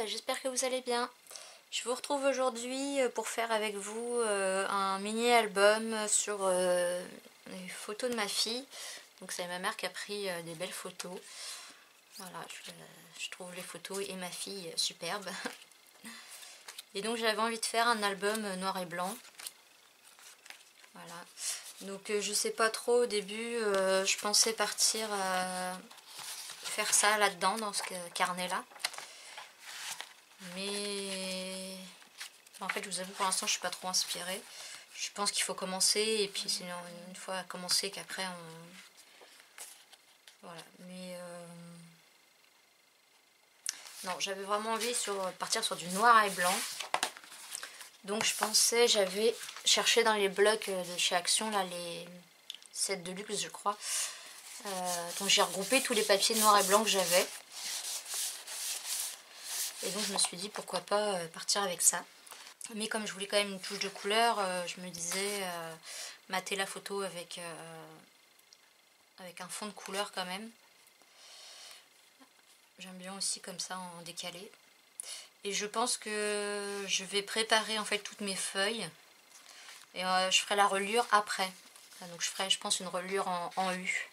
j'espère que vous allez bien. Je vous retrouve aujourd'hui pour faire avec vous un mini album sur les photos de ma fille. Donc c'est ma mère qui a pris des belles photos. Voilà, je trouve les photos et ma fille superbes. Et donc j'avais envie de faire un album noir et blanc. Voilà. Donc je sais pas trop au début, je pensais partir faire ça là-dedans, dans ce carnet-là. Mais en fait je vous avoue pour l'instant je suis pas trop inspirée. Je pense qu'il faut commencer et puis c'est une fois commencé qu'après on... Voilà, mais non, j'avais vraiment envie de partir sur du noir et blanc. Donc je pensais, j'avais cherché dans les blocs de chez Action, là, les sets de luxe je crois. Donc j'ai regroupé tous les papiers noir et blanc que j'avais. Et donc je me suis dit pourquoi pas partir avec ça. Mais comme je voulais quand même une touche de couleur, je me disais mater la photo avec un fond de couleur quand même. J'aime bien aussi comme ça en décalé. Et je pense que je vais préparer en fait toutes mes feuilles. Et je ferai la reliure après. Donc je ferai je pense une reliure en U.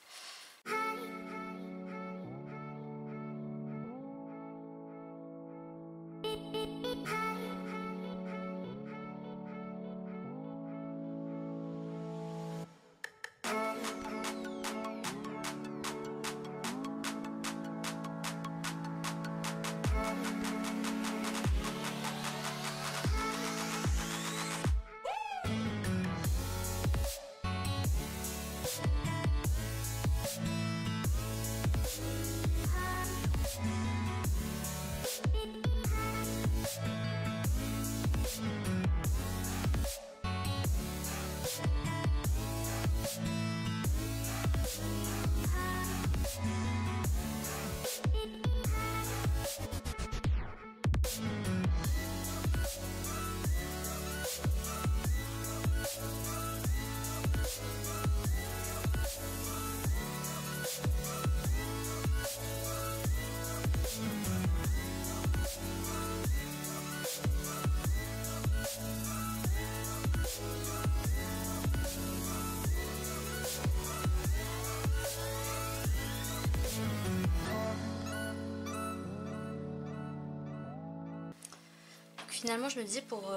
Finalement je me disais pour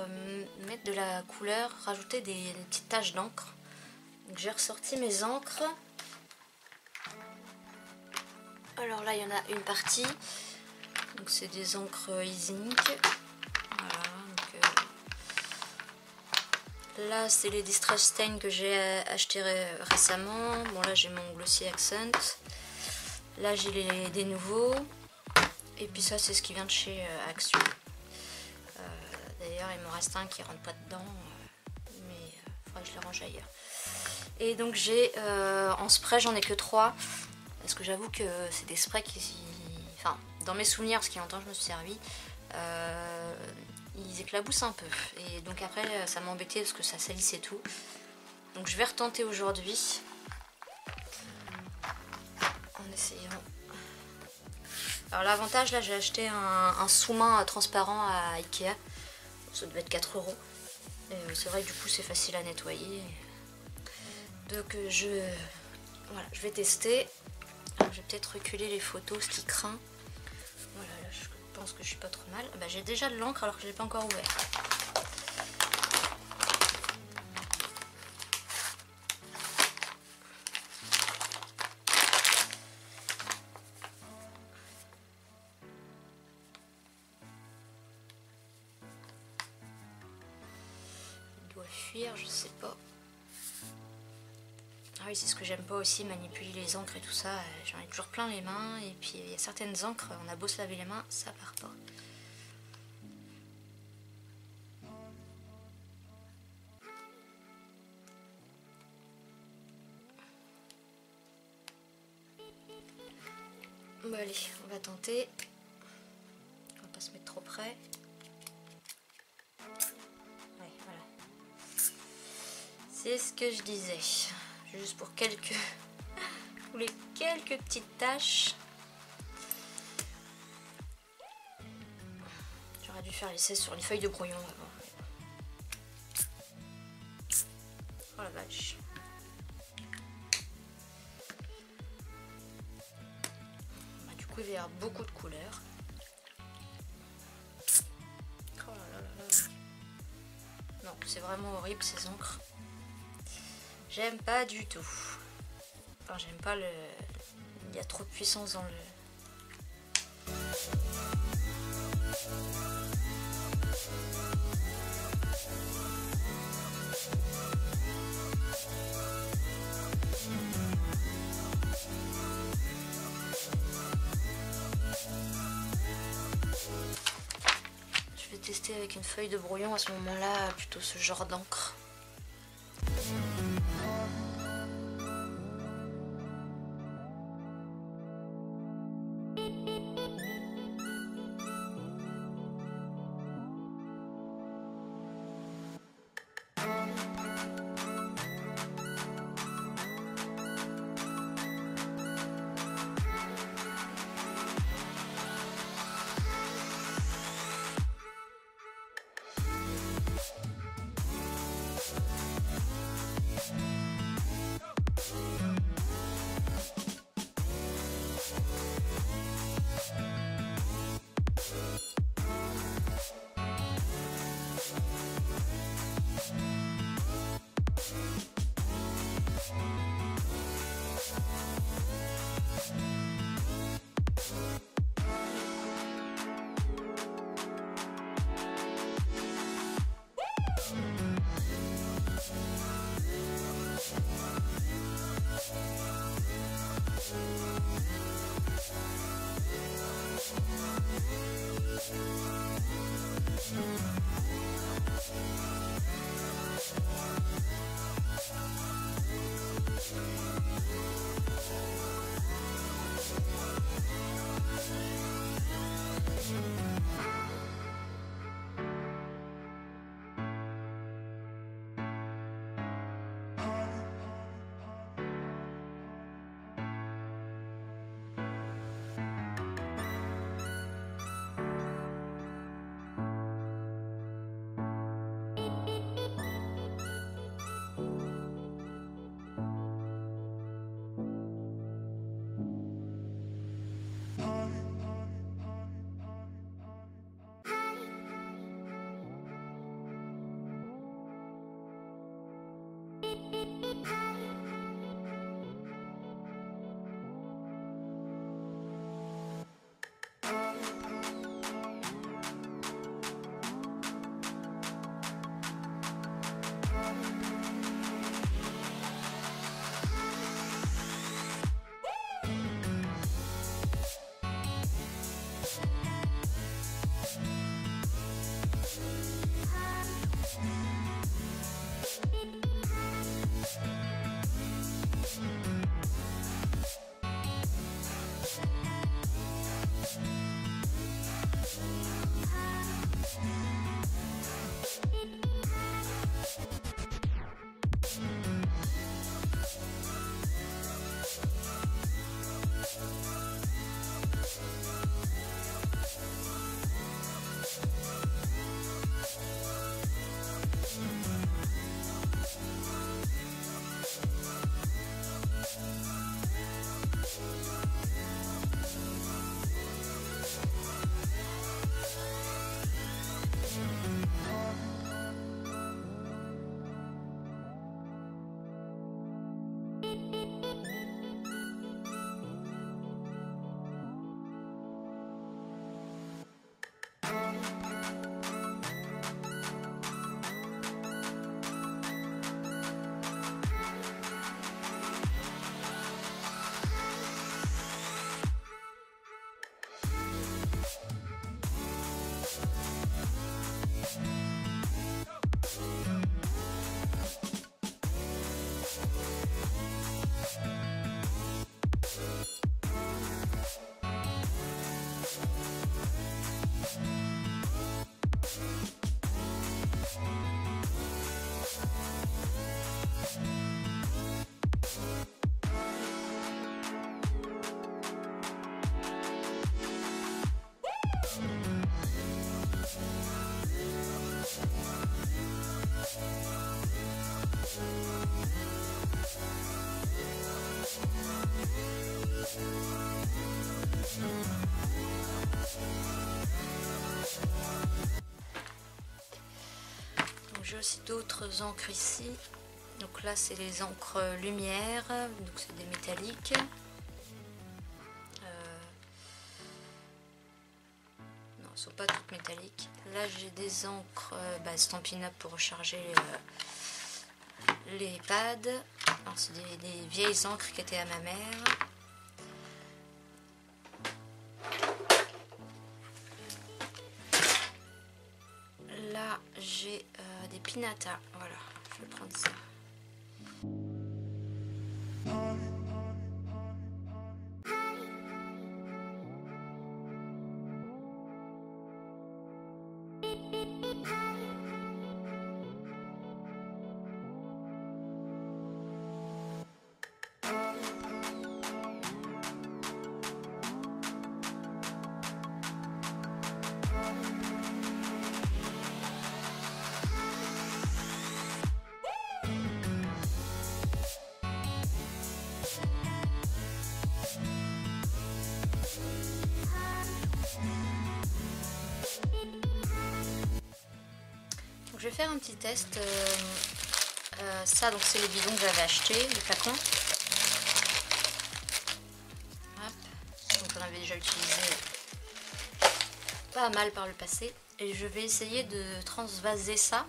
mettre de la couleur, rajouter des petites taches d'encre. Donc j'ai ressorti mes encres. Alors là il y en a une partie. Donc c'est des encres Easy Ink. Voilà, donc, là c'est les Distress Stain que j'ai acheté récemment. Bon là j'ai mon Glossy Accent. Là j'ai des nouveaux. Et puis ça c'est ce qui vient de chez Action. D'ailleurs il me reste un qui rentre pas dedans, mais il faudrait que je le range ailleurs. Et donc j'ai en spray j'en ai que 3, parce que j'avoue que c'est des sprays qui, enfin dans mes souvenirs, parce qu'il y a longtemps que je me suis servi, ils éclaboussent un peu. Et donc après ça m'embêtait parce que ça salissait tout. Donc je vais retenter aujourd'hui en essayant. Alors l'avantage là j'ai acheté un sous-main transparent à Ikea. Ça devait être 4 €. C'est vrai que du coup c'est facile à nettoyer. Donc voilà, je vais tester. Alors, je vais peut-être reculer les photos, ce qui craint. Voilà, là je pense que je suis pas trop mal. Bah, j'ai déjà de l'encre alors que je l'ai pas encore ouvert. Fuir, je sais pas. Ah oui, c'est ce que j'aime pas aussi, manipuler les encres et tout ça. J'en ai toujours plein les mains. Et puis il y a certaines encres, on a beau se laver les mains, ça part pas. Bon allez, on va tenter. On va pas se mettre trop près. Ouais, voilà. C'est ce que je disais. Juste pour quelques petites taches. faire l'essai sur une feuille de brouillon avant. Oh la vache. Bah, du coup il va y avoir beaucoup de couleurs. Oh là là là là. Non, c'est vraiment horrible ces encres. J'aime pas du tout. Enfin, j'aime pas le... Il y a trop de puissance dans le... Je vais tester avec une feuille de brouillon à ce moment-là, plutôt ce genre d'encre. j'ai aussi d'autres encres ici. Donc là c'est les encres lumière, donc c'est des métalliques. Non, elles ne sont pas toutes métalliques. Là j'ai des encres Stampin' Up pour recharger les pads. Alors c'est des vieilles encres qui étaient à ma mère. Là j'ai des Pinata, voilà, je vais prendre ça. Donc, je vais faire un petit test. Ça, donc c'est les bidons que j'avais achetés, les flacons. Hop. Donc j'en avais déjà utilisé pas mal par le passé. Et je vais essayer de transvaser ça,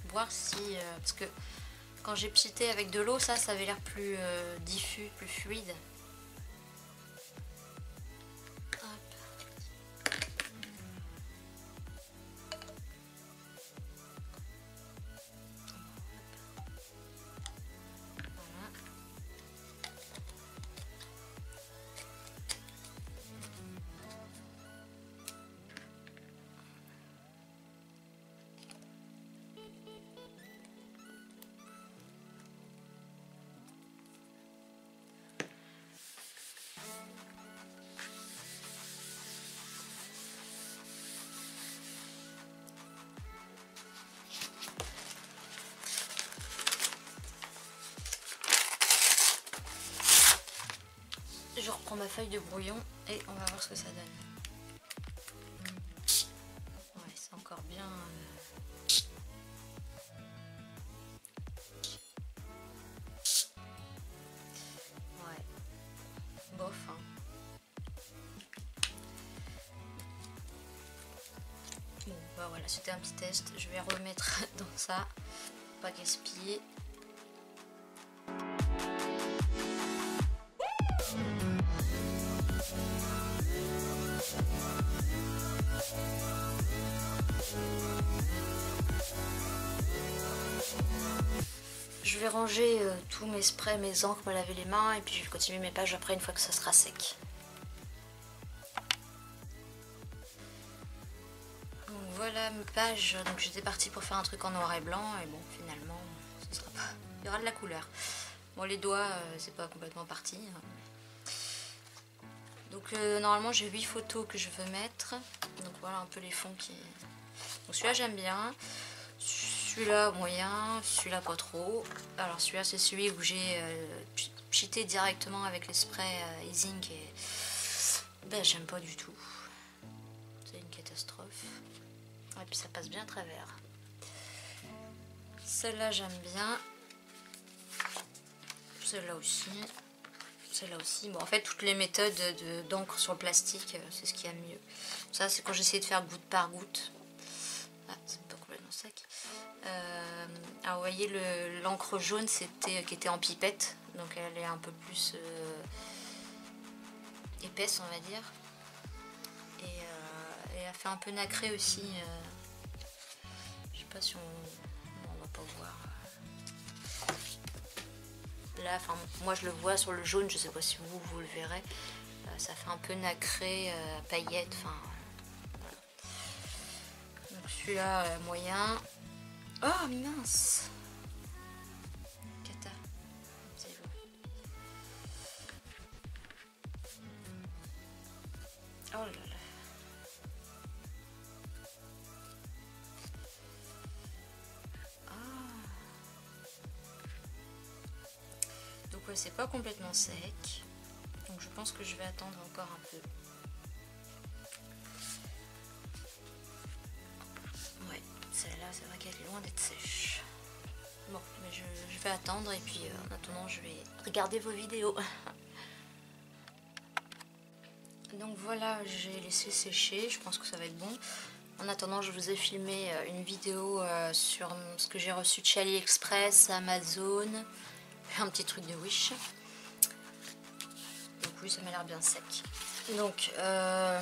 voir si... parce que quand j'ai pchité avec de l'eau, ça avait l'air plus diffus, plus fluide. Je reprends ma feuille de brouillon et on va voir ce que ça donne. Ouais, c'est encore bien... Ouais, bof, hein. Bon, bah voilà, c'était un petit test. Je vais remettre dans ça, pas gaspiller. Je vais ranger tous mes sprays, mes encres, me laver les mains et puis je vais continuer mes pages après une fois que ça sera sec. Donc voilà mes pages, donc j'étais partie pour faire un truc en noir et blanc et bon finalement ce sera pas... il y aura de la couleur. Bon les doigts c'est pas complètement parti. Donc normalement j'ai 8 photos que je veux mettre. Donc voilà un peu les fonds qui... Donc celui-là j'aime bien. Celui-là moyen, celui-là pas trop. Alors celui-là c'est celui où j'ai pchité directement avec les sprays e-zink et ben j'aime pas du tout. C'est une catastrophe. Et puis ça passe bien à travers. Celle-là j'aime bien. Celle-là aussi. Celle-là aussi. Bon en fait toutes les méthodes d'encre sur le plastique c'est ce qu'il y a de mieux. Ça c'est quand j'essayais de faire goutte par goutte. Ah, c'est pas complètement sec. Alors vous voyez l'encre jaune c'était qui était en pipette, donc elle est un peu plus épaisse on va dire, et elle a fait un peu nacré aussi. Je sais pas si on va pas voir là, enfin moi je le vois sur le jaune, je sais pas si vous le verrez, ça fait un peu nacré, paillettes, enfin voilà. Donc celui-là moyen. Oh mince, cata, c'est bon. Oh là là. Ah. Donc ouais, c'est pas complètement sec. Donc je pense que je vais attendre encore un peu. Ouais, celle-là, c'est vrai qu'elle est loin d'être sèche. Bon, mais je vais attendre et puis en attendant, je vais regarder vos vidéos. Donc voilà, j'ai laissé sécher, je pense que ça va être bon. En attendant, je vous ai filmé une vidéo sur ce que j'ai reçu de chez AliExpress, Amazon, un petit truc de Wish. Donc oui, ça m'a l'air bien sec. Donc, je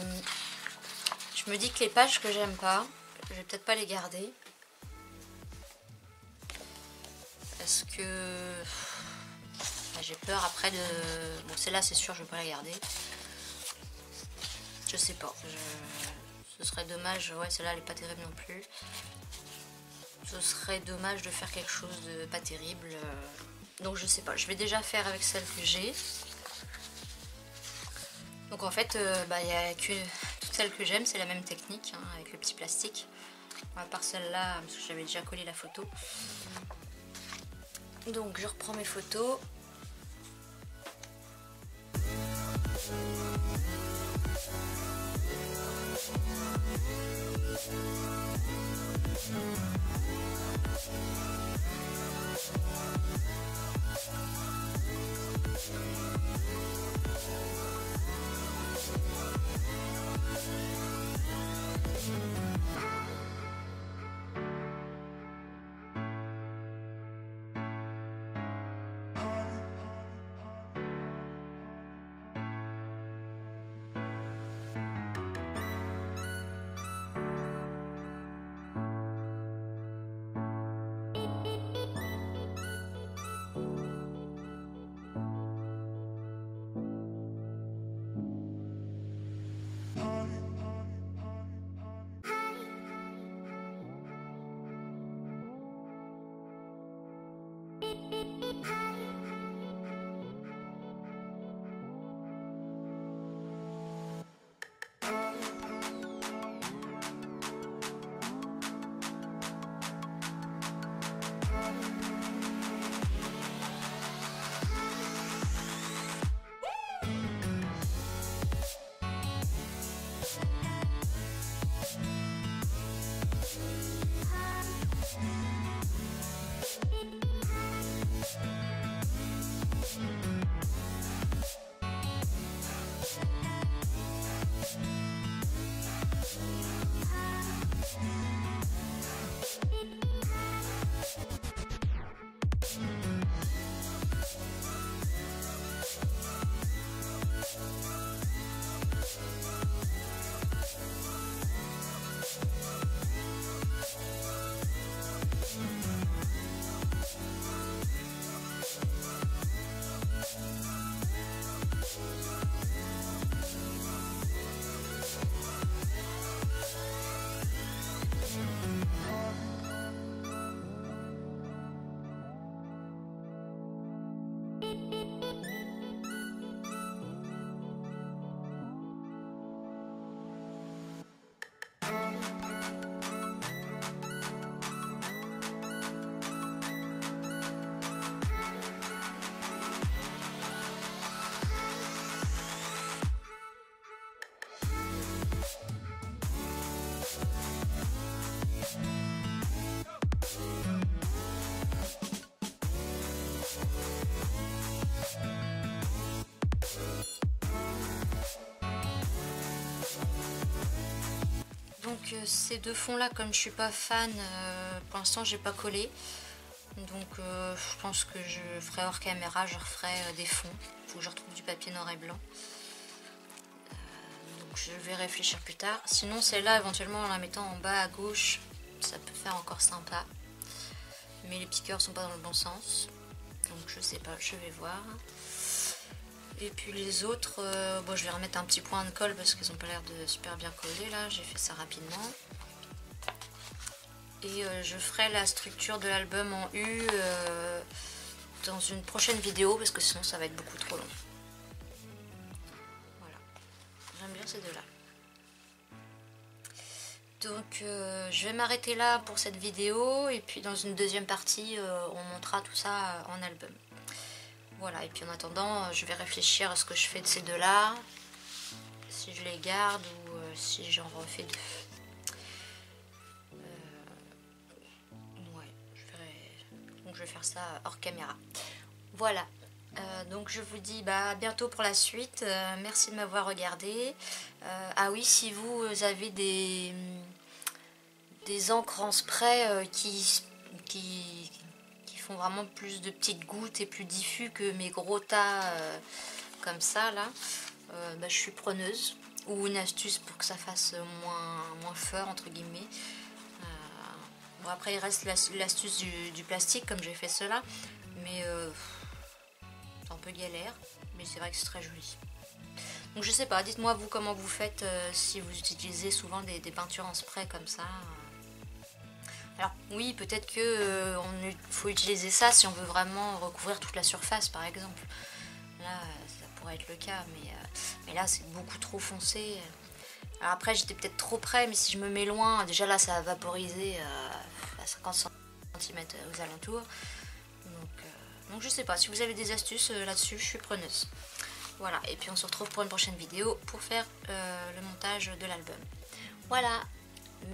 me dis que les pages que j'aime pas, je vais peut-être pas les garder. Parce que j'ai peur après de... Bon, celle-là, c'est sûr, je vais pas la garder. Je sais pas. Ce serait dommage. Ouais, celle-là, elle est pas terrible non plus. Ce serait dommage de faire quelque chose de pas terrible. Donc, je sais pas. Je vais déjà faire avec celle que j'ai. Donc, en fait, il y a que toutes celles que j'aime, c'est la même technique, hein, avec le petit plastique. À part celle-là, parce que j'avais déjà collé la photo. Donc, je reprends mes photos. Donc ces deux fonds là, comme je suis pas fan, pour l'instant j'ai pas collé. Donc je pense que je ferai hors caméra, je referai des fonds. Il faut que je retrouve du papier noir et blanc. Donc je vais réfléchir plus tard. Sinon celle-là, éventuellement en la mettant en bas à gauche, ça peut faire encore sympa. Mais les petits cœurs sont pas dans le bon sens. Donc je sais pas, je vais voir. Et puis les autres, bon, je vais remettre un petit point de colle parce qu'ils ont pas l'air de super bien coller là. J'ai fait ça rapidement. Et je ferai la structure de l'album en U dans une prochaine vidéo parce que sinon ça va être beaucoup trop long. Voilà, j'aime bien ces deux-là. Donc je vais m'arrêter là pour cette vidéo et puis dans une deuxième partie on montera tout ça en album. Voilà, et puis en attendant je vais réfléchir à ce que je fais de ces deux-là, si je les garde ou si j'en refais deux. je vais faire ça hors caméra. Voilà, donc je vous dis à bientôt pour la suite. Merci de m'avoir regardé. Ah oui, si vous avez des encres en spray qui font vraiment plus de petites gouttes et plus diffus que mes gros tas comme ça là, je suis preneuse. Ou une astuce pour que ça fasse moins feur entre guillemets. Bon, après il reste l'astuce du plastique comme j'ai fait cela, mais c'est un peu galère, mais c'est vrai que c'est très joli. Donc je sais pas, dites-moi vous comment vous faites, si vous utilisez souvent des peintures en spray comme ça. Alors oui, peut-être que faut utiliser ça si on veut vraiment recouvrir toute la surface par exemple. Là ça pourrait être le cas, mais là c'est beaucoup trop foncé. Alors après j'étais peut-être trop près, mais si je me mets loin, déjà là ça va vaporiser à 50 cm aux alentours. Donc je sais pas, si vous avez des astuces là-dessus, je suis preneuse. Voilà, et puis on se retrouve pour une prochaine vidéo pour faire le montage de l'album. Voilà,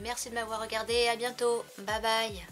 merci de m'avoir regardé, à bientôt, bye bye.